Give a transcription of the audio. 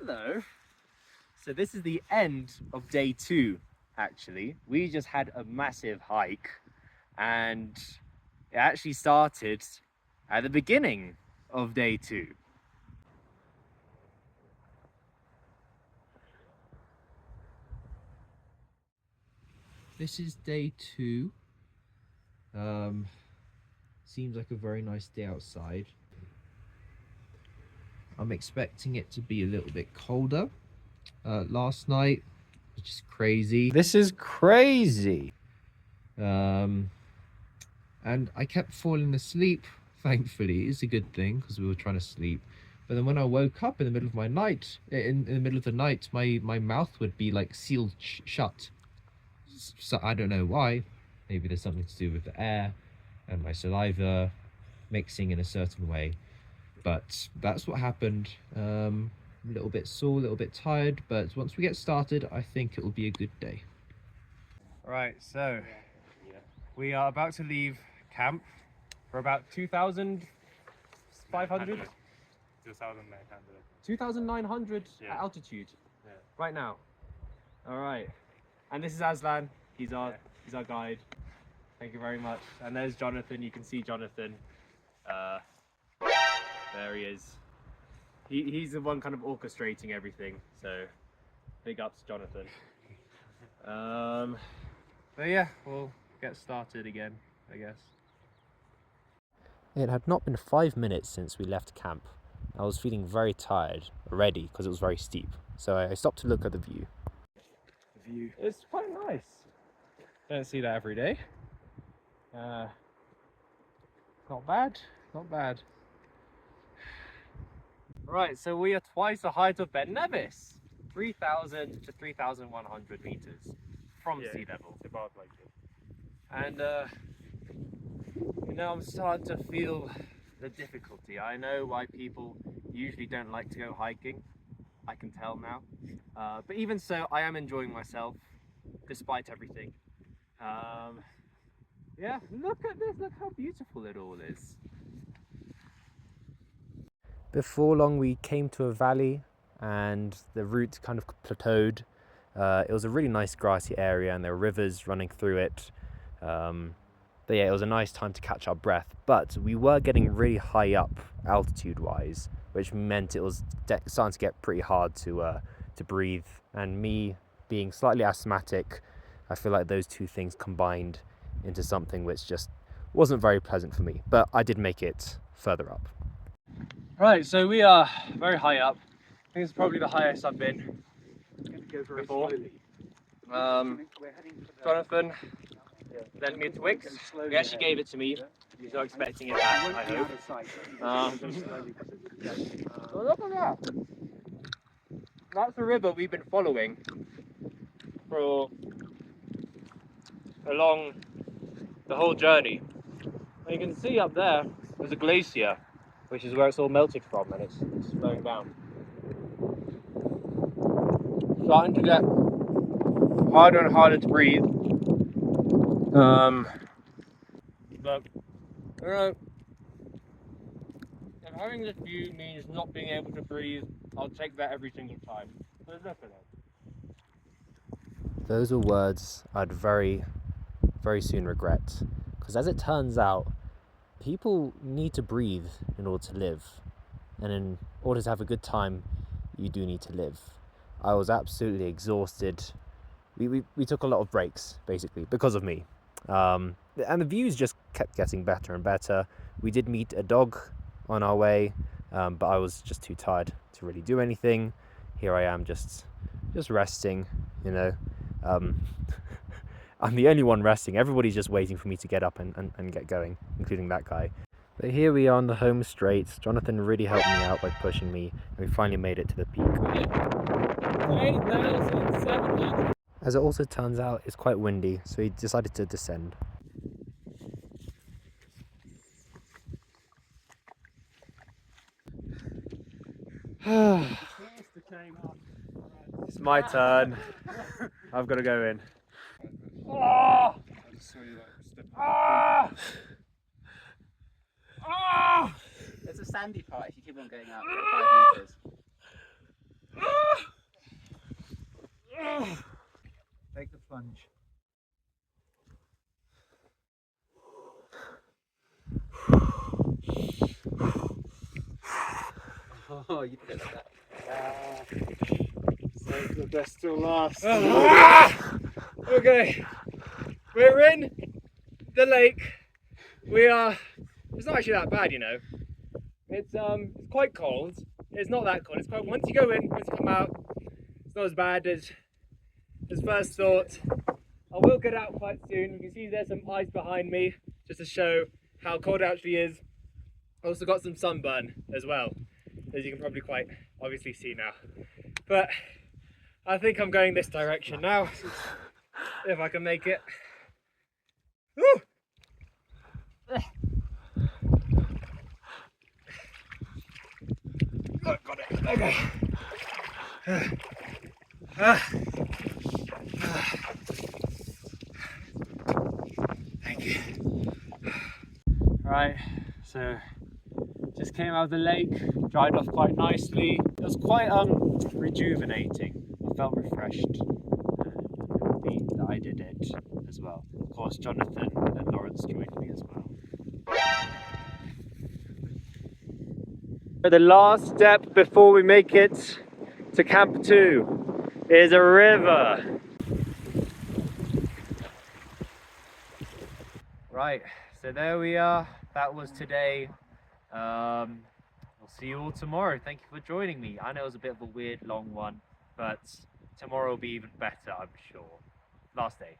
Hello. So this is the end of day 2, actually. We just had a massive hike and it actually started at the beginning of day 2. This is day 2. Seems like a very nice day outside. I'm expecting it to be a little bit colder. Last night was just crazy. This is crazy. And I kept falling asleep. Thankfully, it's a good thing because we were trying to sleep. But then when I woke up in the middle of my night, in the middle of the night, my mouth would be like sealed shut. So I don't know why. Maybe there's something to do with the air and my saliva mixing in a certain way. But that's what happened. A little bit sore, a little bit tired, but once we get started, I think it will be a good day. Right, so we are about to leave camp for about 2,500? 2,900 at altitude right now. All right, and this is Aslan. He's our guide. Thank you very much. And there's Jonathan. You can see Jonathan. There he is. He's the one kind of orchestrating everything. So big ups, Jonathan. But yeah, we'll get started again, I guess. It had not been 5 minutes since we left camp. I was feeling very tired already because it was very steep. So I stopped to look at the view. The view. It's quite nice. Don't see that every day. Not bad, not bad. Right, so we are twice the height of Ben Nevis. 3,000 to 3,100 meters from sea level. It's about like it. And you know, I'm starting to feel the difficulty. I know why people usually don't like to go hiking. I can tell now. But even so, I am enjoying myself despite everything. Yeah, look at this, look how beautiful it all is. Before long we came to a valley and the route kind of plateaued. It was a really nice grassy area and there were rivers running through it. But yeah, it was a nice time to catch our breath, but we were getting really high up altitude wise, which meant it was starting to get pretty hard to breathe. And me being slightly asthmatic, I feel like those two things combined into something which just wasn't very pleasant for me, but I did make it further up. Right, so we are very high up. I think it's probably the highest I've been before. Jonathan lent me a Twix. He actually gave it to me. He's not expecting it back, I hope. Oh, look at that! That's the river we've been following for along the whole journey. And you can see up there, there's a glacier, which is where it's all melted from, and it's flowing down. Starting to get harder and harder to breathe. But you know, if having this view means not being able to breathe, I'll take that every single time. But look at it. Those are words I'd very, very soon regret, because as it turns out, people need to breathe in order to live, and in order to have a good time, you do need to live. I was absolutely exhausted. We took a lot of breaks, basically, because of me. And the views just kept getting better and better. We did meet a dog on our way, but I was just too tired to really do anything. Here I am just resting, you know. I'm the only one resting. Everybody's just waiting for me to get up and get going, including that guy. But here we are on the home straight. Jonathan really helped me out by pushing me, and we finally made it to the peak. 8,700. As it also turns out, it's quite windy, so he decided to descend. It's my turn. I've got to go in. Oh! Ah! Ah! There's a sandy part if you keep on going up for 5 meters. Take the plunge. Oh, you did it like that. Save the best till last. Okay, we're in the lake. It's not actually that bad, you know. It's quite cold. It's not that cold. It's quite, once you go in, once you come out, it's not as bad as first thought. I will get out quite soon. You can see there's some ice behind me, just to show how cold it actually is. I also got some sunburn as well, as you can probably quite obviously see now. But I think I'm going this direction now, if I can make it. Woo! Oh, got it. Okay. Thank you. Right, so just came out of the lake, dried off quite nicely. It was quite rejuvenating. I felt refreshed. Happy that I did it as well. Of course, Jonathan and Lawrence joined me as well. The last step before we make it to Camp 2 is a river. Right, so there we are. That was today. We'll see you all tomorrow. Thank you for joining me. I know it was a bit of a weird long one, but tomorrow will be even better, I'm sure. Last day.